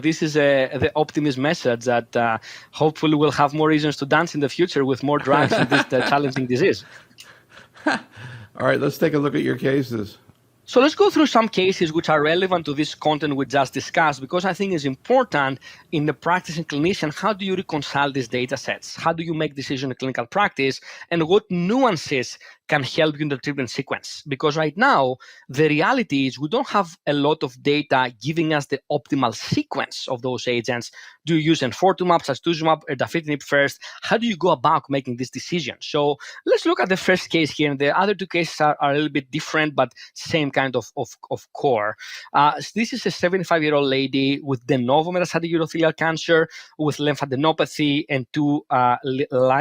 this is the optimist message that hopefully we'll have more reasons to dance in the future with more drugs in this challenging disease. All right, let's take a look at your cases. So let's go through some cases which are relevant to this content we just discussed, because I think it's important in the practicing clinician. How do you reconcile these data sets? How do you make decisions in clinical practice? And what nuances can help you in the treatment sequence? Because right now, the reality is we don't have a lot of data giving us the optimal sequence of those agents. Do you use enfortumab, sacituzumab, erdafitinib first? How do you go about making this decision? So let's look at the first case here. And the other two cases are a little bit different, but same kind of core. This is a 75-year-old lady with de novo metastatic urothelial cancer with lymphadenopathy and 2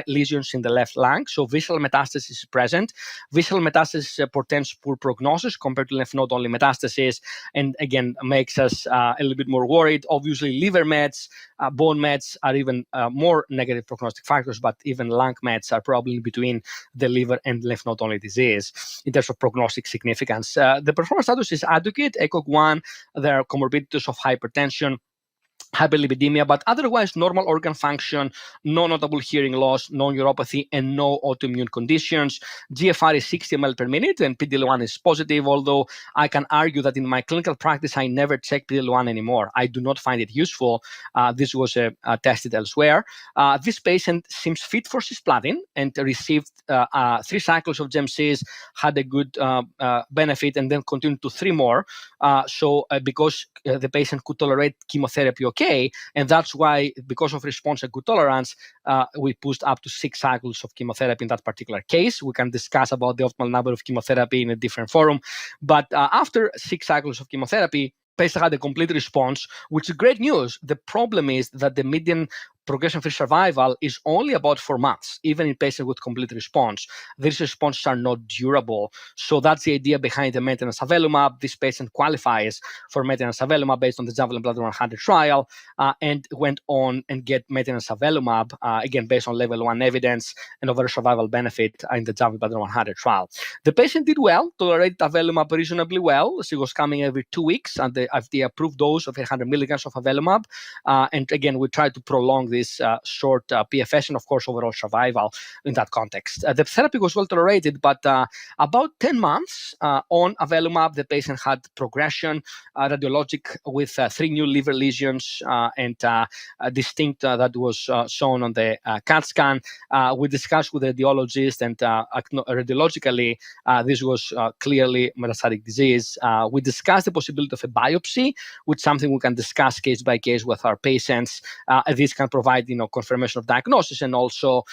lesions in the left lung. So visceral metastasis is present. Visceral metastasis portends poor prognosis compared to lymph node-only metastasis, and again makes us a little bit more worried. Obviously, liver mets, bone mets are even more negative prognostic factors, but even lung mets are probably in between the liver and lymph node-only disease in terms of prognostic significance. The performance status is adequate. ECOG 1, there are comorbidities of hypertension, hyperlipidemia, but otherwise normal organ function, no notable hearing loss, no neuropathy, and no autoimmune conditions. GFR is 60 ml per minute, and PDL1 is positive, although I can argue that in my clinical practice, I never check PDL1 anymore. I do not find it useful. This was tested elsewhere. This patient seems fit for cisplatin and received 3 cycles of GemCis, had a good benefit, and then continued to 3 more. Because the patient could tolerate chemotherapy okay, and that's why, because of response and good tolerance, we pushed up to 6 cycles of chemotherapy in that particular case. We can discuss about the optimal number of chemotherapy in a different forum, but after 6 cycles of chemotherapy, patient had a complete response, which is great news. The problem is that the median progression-free survival is only about 4 months, even in patients with complete response. These responses are not durable. So that's the idea behind the maintenance avelumab. This patient qualifies for maintenance avelumab based on the Javelin Bladder 100 trial, and went on and get maintenance avelumab, again, based on level 1 evidence and overall survival benefit in the Javelin Bladder 100 trial. The patient did well, tolerated avelumab reasonably well. She was coming every 2 weeks, and the FDA-approved dose of 800 milligrams of avelumab. And again, we tried to prolong this short PFS and, of course, overall survival in that context. The therapy was well tolerated, but about 10 months on avelumab, the patient had progression, radiologic with 3 new liver lesions and distinct that was shown on the CAT scan. We discussed with the radiologist, and radiologically, this was clearly metastatic disease. We discussed the possibility of a biopsy, which is something we can discuss case by case with our patients. This can provide confirmation of diagnosis, and also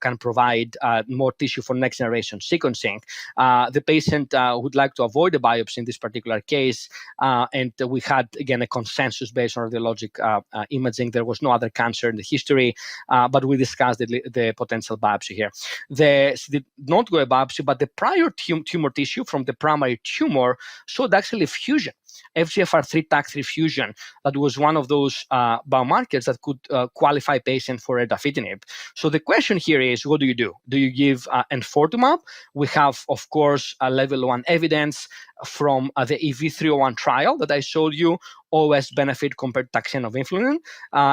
can provide more tissue for next generation sequencing. The patient would like to avoid a biopsy in this particular case, and we had, again, a consensus based on radiologic imaging. There was no other cancer in the history, but we discussed the potential biopsy here. She did not go a biopsy, but the prior tumor tissue from the primary tumor showed actually fusion. FGFR3 TAC3 fusion, that was one of those biomarkers that could qualify patient for erdafitinib. So the question here is, what do you do? Do you give enfortumab? We have, of course, level 1 evidence from the EV301 trial that I showed you, OS benefit compared to taxane of influenza,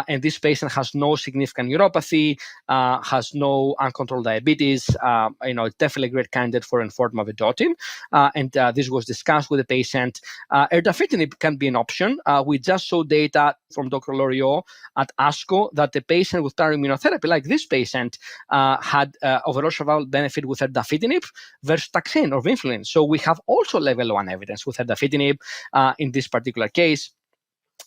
and this patient has no significant neuropathy, has no uncontrolled diabetes. It's definitely a great candidate for enfortumab vedotin, and this was discussed with the patient. Erdafitinib can be an option. We just saw data from Dr. Loriot at ASCO that the patient with targeted immunotherapy, like this patient, had overall survival benefit with erdafitinib versus taxane or influenza. So we have also level 1 evidence with erdafitinib in this particular case.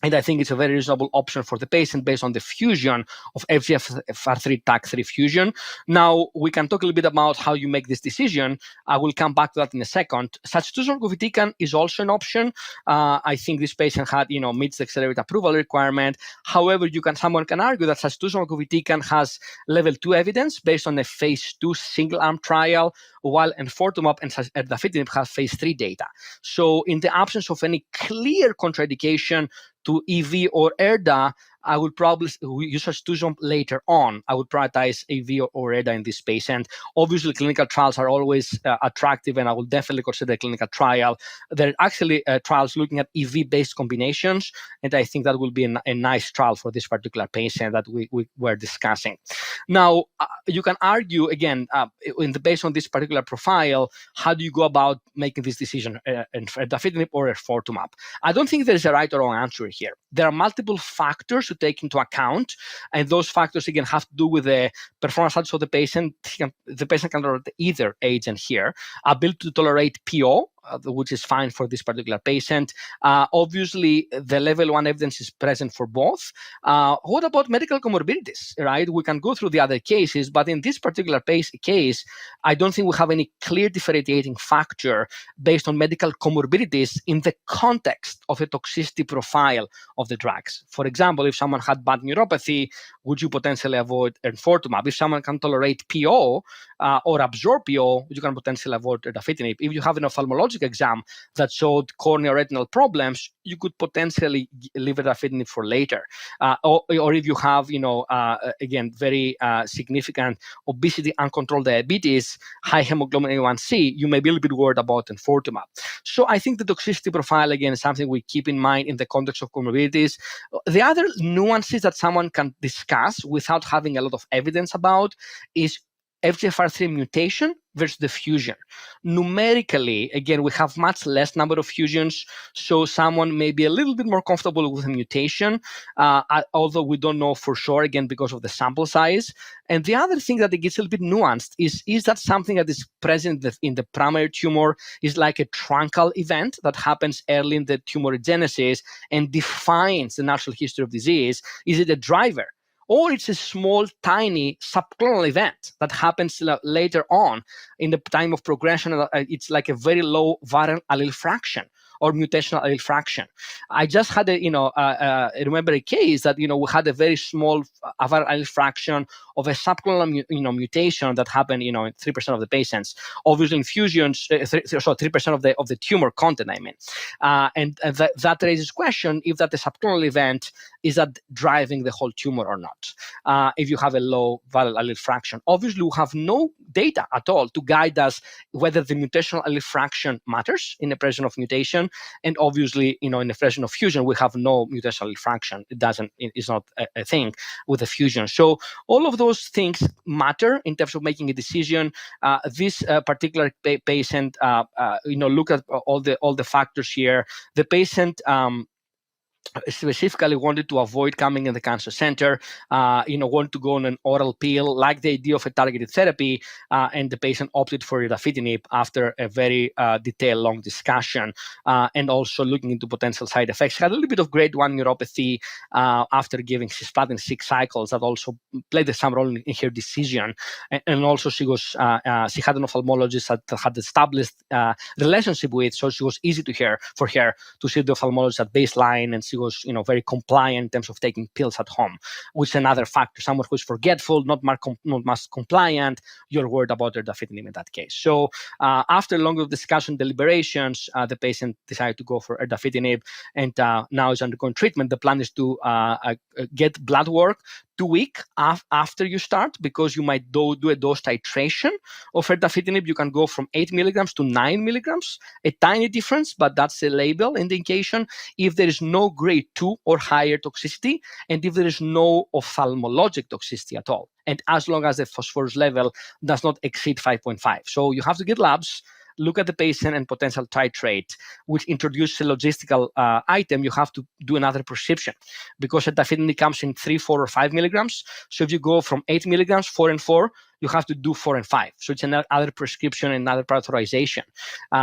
And I think it's a very reasonable option for the patient based on the fusion of FGFR3 TAC3 fusion. Now, we can talk a little bit about how you make this decision. I will come back to that in a second. Sacituzumab govitecan is also an option. I think this patient meets the accelerated approval requirement. However, someone can argue that sacituzumab govitecan has level 2 evidence based on a phase 2 single-arm trial, while enfortumab and erdafitinib have phase 3 data. So in the absence of any clear contraindication to EV or ERDA, I would probably use sacituzumab later on. I would prioritize EV or ERDA in this patient. Obviously, clinical trials are always attractive, and I will definitely consider a clinical trial. There are actually trials looking at EV-based combinations, and I think that will be a nice trial for this particular patient that we were discussing. Now, you can argue, again, based on this particular profile, how do you go about making this decision, erdafitinib or enfortumab? I don't think there's a right or wrong answer here. There are multiple factors to take into account, and those factors, again, have to do with the performance status of the patient. The patient can tolerate either agent here. Ability to tolerate PO, which is fine for this particular patient. Obviously, the level 1 evidence is present for both. What about medical comorbidities, right? We can go through the other cases, but in this particular case, I don't think we have any clear differentiating factor based on medical comorbidities in the context of a toxicity profile of the drugs. For example, if someone had bad neuropathy, would you potentially avoid enfortumab? If someone can tolerate PO or absorb PO, you can potentially avoid erdafitinib. If you have an ophthalmologic exam that showed corneal retinal problems, you could potentially leave erdafitinib for later. Or if you have, again, very significant obesity, uncontrolled diabetes, high hemoglobin A1C, you may be a little bit worried about enfortumab. So I think the toxicity profile, again, is something we keep in mind in the context of comorbidities. The other nuances that someone can discuss without having a lot of evidence about is FGFR3 mutation versus the fusion. Numerically, again, we have much less number of fusions, so someone may be a little bit more comfortable with a mutation, although we don't know for sure, again, because of the sample size. And the other thing that it gets a little bit nuanced is that something that is present in the primary tumor is like a truncal event that happens early in the tumorigenesis and defines the natural history of disease? Is it a driver? Or it's a small, tiny subclonal event that happens later on in the time of progression. It's like a very low variant allele fraction or mutational allele fraction. I just had remember a case that, we had a very small variant allele fraction of a subclonal mutation that happened, in 3% of the patients. Obviously, in fusions, 3% of the tumor content, I mean. And that raises question if that the subclonal event is that driving the whole tumor or not. If you have a low variant allele fraction, obviously we have no data at all to guide us whether the mutational allele fraction matters in the presence of mutation. And obviously, in the presence of fusion, we have no mutational allele fraction. It's not a thing with the fusion. So all of those things matter in terms of making a decision. This particular patient, look at all the factors here. The patient specifically wanted to avoid coming in the cancer center, want to go on an oral pill, like the idea of a targeted therapy, and the patient opted for erdafitinib after a very detailed, long discussion, and also looking into potential side effects. She had a little bit of grade 1 neuropathy after giving cisplatin 6 cycles that also played some role in her decision. And also she had an ophthalmologist that had established relationship with, so she was easy for her to see the ophthalmologist at baseline, and she was very compliant in terms of taking pills at home, which is another factor. Someone who's forgetful, not much compliant, you're worried about erdafitinib in that case. So after longer discussion, deliberations, the patient decided to go for erdafitinib, and now is undergoing treatment. The plan is to get blood work 2 weeks after you start, because you might do a dose titration of erdafitinib. You can go from 8 milligrams to 9 milligrams, a tiny difference, but that's a label indication. If there is no grade 2 or higher toxicity, and if there is no ophthalmologic toxicity at all, and as long as the phosphorus level does not exceed 5.5. So you have to get labs, look at the patient, and potential titrate, which introduces a logistical item. You have to do another prescription because erdafitinib comes in 3, 4, or 5 milligrams. So if you go from 8 milligrams, 4 and 4, you have to do 4 and 5. So it's another prescription and another prioritization.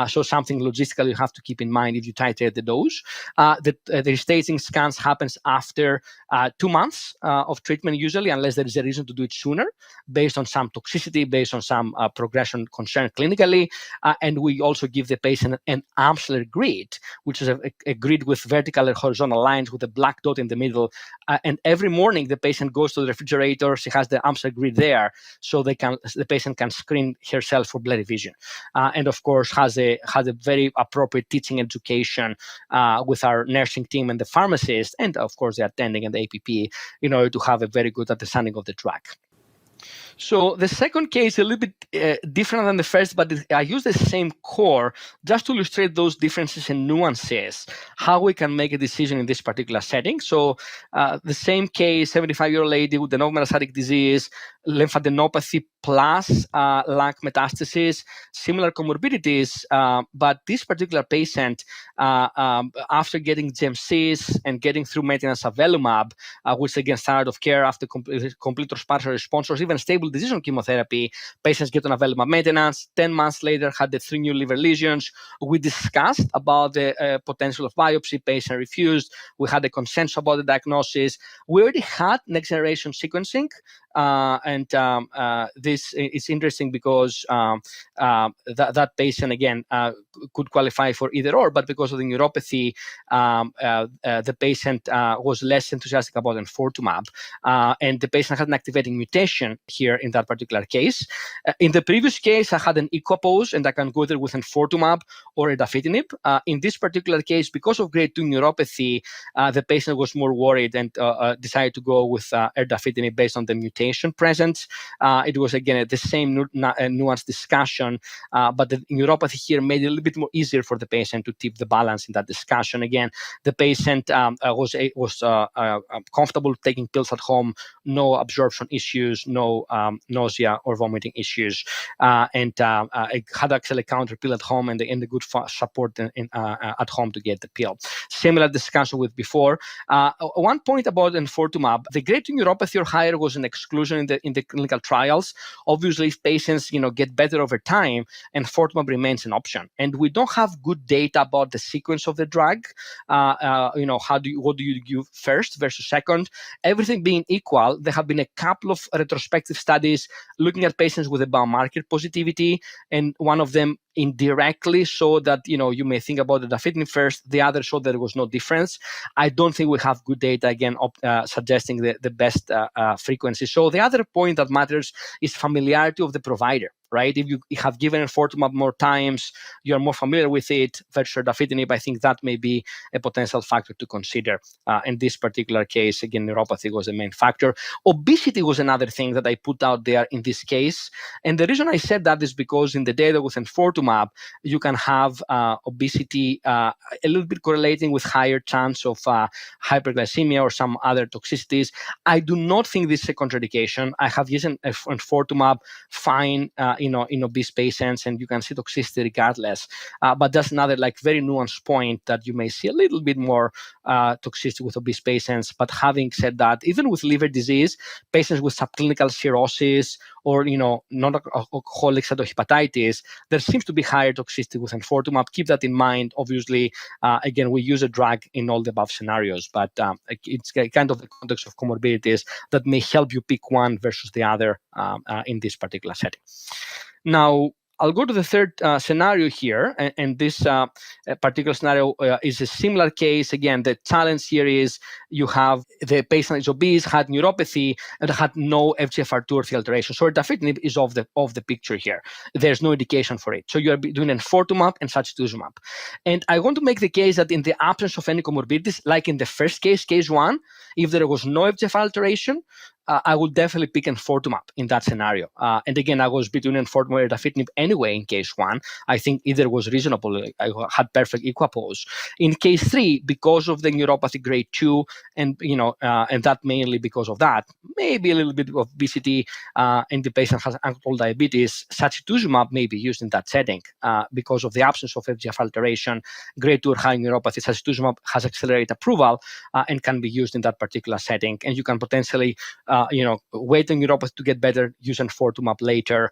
So something logistical you have to keep in mind if you titrate the dose. The staging scans happens after 2 months of treatment usually, unless there is a reason to do it sooner, based on some toxicity, based on some progression concern clinically. And we also give the patient an Amsler grid, which is a grid with vertical and horizontal lines with a black dot in the middle. And every morning the patient goes to the refrigerator. She has the Amsler grid there, so the patient can screen herself for blurry vision, and of course has a very appropriate teaching education with our nursing team and the pharmacist, and of course the attending and the APP, in order to have a very good understanding of the drug. So the second case is a little bit different than the first, but I use the same core just to illustrate those differences and nuances, how we can make a decision in this particular setting. So the same case, 75-year-old lady with the metastatic disease, lymphadenopathy plus lung metastasis, similar comorbidities, but this particular patient, after getting GemCis and getting through maintenance avelumab, which again standard of care after complete or partial response or even stable stable disease on chemotherapy, patients get on avelumab maintenance. 10 months later, had the 3 new liver lesions. We discussed about the potential of biopsy. Patient refused. We had a consensus about the diagnosis. We already had next generation sequencing. This is interesting because that patient, again, could qualify for either or, but because of the neuropathy, the patient was less enthusiastic about enfortumab, and the patient had an activating mutation here in that particular case. In the previous case, I had an equipoise, and I can go there with enfortumab or erdafitinib. In this particular case, because of grade 2 neuropathy, the patient was more worried and decided to go with erdafitinib based on the mutation present. It was, again, the same nuanced discussion, but the neuropathy here made it a little bit more easier for the patient to tip the balance in that discussion. Again, the patient was comfortable taking pills at home, no absorption issues, no nausea or vomiting issues, and had actually counter pill at home and the good support at home to get the pill. Similar discussion with before. One point about enfortumab, the grade 2 neuropathy or higher was an exclusion in the clinical trials. Obviously, if patients get better over time, enfortumab remains an option. And we don't have good data about the sequence of the drug. What do you give first versus second? Everything being equal, there have been a couple of retrospective studies looking at patients with a biomarker positivity, and one of them indirectly showed that you may think about the erdafitinib first. The other showed there was no difference. I don't think we have good data again suggesting the best frequency. So the other point that matters is familiarity of the provider, right? If you have given enfortumab more times, you're more familiar with it versus erdafitinib, I think that may be a potential factor to consider. In this particular case, again, neuropathy was the main factor. Obesity was another thing that I put out there in this case. And the reason I said that is because in the data with enfortumab, you can have obesity a little bit correlating with higher chance of hyperglycemia or some other toxicities. I do not think this is a contraindication. I have used enfortumab fine in obese patients, and you can see toxicity regardless. But that's another very nuanced point that you may see a little bit more toxicity with obese patients. But having said that, even with liver disease, patients with subclinical cirrhosis or non-alcoholic steatohepatitis, there seems to be higher toxicity with enfortumab. Keep that in mind. Obviously, again, we use a drug in all the above scenarios, but it's kind of the context of comorbidities that may help you pick one versus the other in this particular setting. Now, I'll go to the third scenario here, and this particular scenario is a similar case. Again, the challenge here is you have the patient is obese, had neuropathy, and had no FGFR2 or 3 alteration. So erdafitinib is off the picture here. There's no indication for it. So you're doing enfortumab and sacituzumab. And I want to make the case that in the absence of any comorbidities, like in the first case, case 1, if there was no FGFR alteration, I would definitely pick enfortumab in that scenario. And again, I was between enfortumab and erdafitinib anyway in case 1. I think either was reasonable. I had perfect equipoise. In case 3, because of the neuropathy grade 2, and that mainly because of that, maybe a little bit of obesity, and the patient has uncontrolled diabetes, sacituzumab may be used in that setting because of the absence of FGFR alteration, grade 2 or high neuropathy. Sacituzumab has accelerated approval and can be used in that particular setting. And you can potentially wait on neuropathy to get better, use enfortumab later.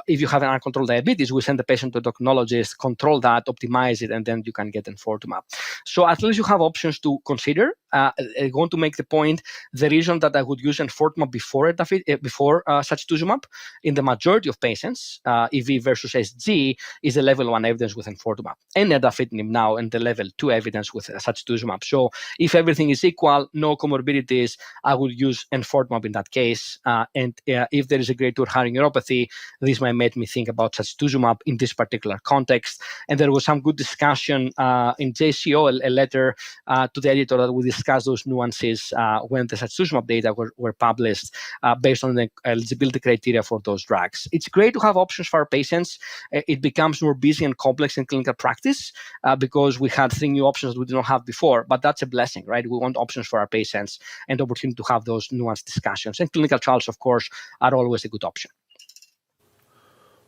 If you have an uncontrolled diabetes, we send the patient to a endocrinologist, control that, optimize it, and then you can get enfortumab. So at least you have options to consider. I want to make the point, the reason that I would use enfortumab before sacituzumab in the majority of patients, EV versus SG, is the level 1 evidence with enfortumab, and erdafitinib now and the level 2 evidence with sacituzumab. So if everything is equal, no comorbidities, I would use enfortumab in that case. And if there is a grade 2 or higher neuropathy, this might make me think about sacituzumab in this particular context. And there was some good discussion in JCO, a letter to the editor that we discussed those nuances when the sacituzumab data were published based on the eligibility criteria for those drugs. It's great to have options for our patients. It becomes more busy and complex in clinical practice because we had 3 new options we did not have before, but that's a blessing, right? We want options for our patients and opportunity to have those nuanced discussions. And clinical trials, of course, are always a good option.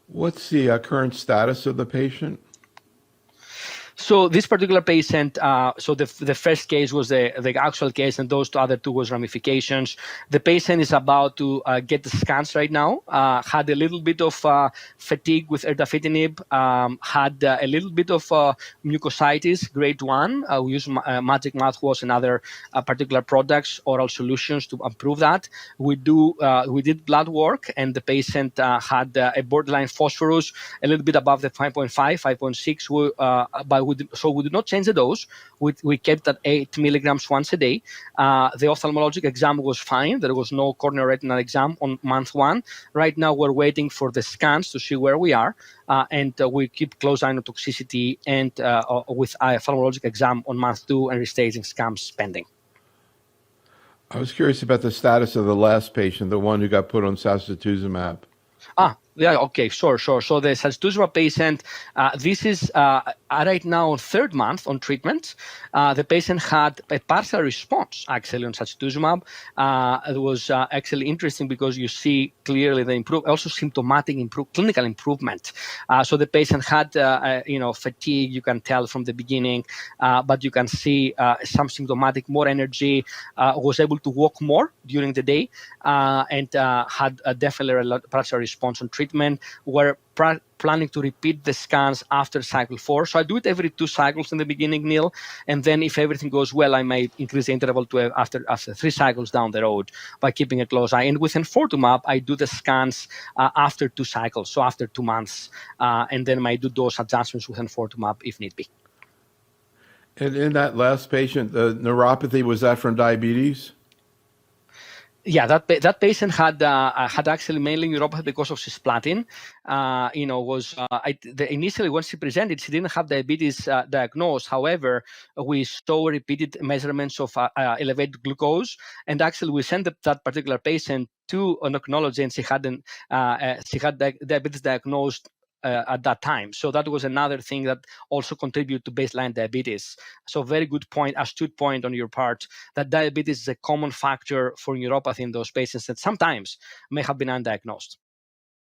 What's the current status of the patient? So this particular patient, so the first case was the actual case, and those other two was ramifications. The patient is about to get the scans right now. Had a little bit of fatigue with erdafitinib. Had a little bit of mucositis, grade 1. We use magic mouthwash and other particular products, oral solutions to improve that. We did blood work, and the patient had a borderline phosphorus a little bit above the 5.5, 5.6. But so we did not change the dose. We kept at 8 milligrams once a day. The ophthalmologic exam was fine. There was no corneal retinal exam on month 1. Right now, we're waiting for the scans to see where we are, and we keep close eye on toxicity and with ophthalmologic exam on month 2 and restaging scans pending. I was curious about the status of the last patient, the one who got put on sacituzumab. Yeah, okay, sure. So the sacituzumab patient, this is right now on 3rd month on treatment. The patient had a partial response actually on sacituzumab. It was actually interesting because you see clearly the also symptomatic clinical improvement. So the patient had fatigue, you can tell from the beginning, but you can see some symptomatic, more energy, was able to walk more during the day, and had definitely a partial response on treatment. We're planning to repeat the scans after cycle 4. So I do it every 2 cycles in the beginning, Neil, and then if everything goes well, I may increase the interval to after 3 cycles down the road by keeping a close eye. And with enfortumab, I do the scans after 2 cycles, so after 2 months, and then I might do dose adjustments with enfortumab if need be. And in that last patient, the neuropathy, was that from diabetes? Yeah, that patient had actually mainly neuropathy because of cisplatin. Initially when she presented, she didn't have diabetes diagnosed. However, we saw repeated measurements of elevated glucose, and actually we sent that particular patient to an endocrinologist, and she had diabetes diagnosed at that time. So that was another thing that also contributed to baseline diabetes. So very good point, astute point on your part, that diabetes is a common factor for neuropathy in those patients that sometimes may have been undiagnosed.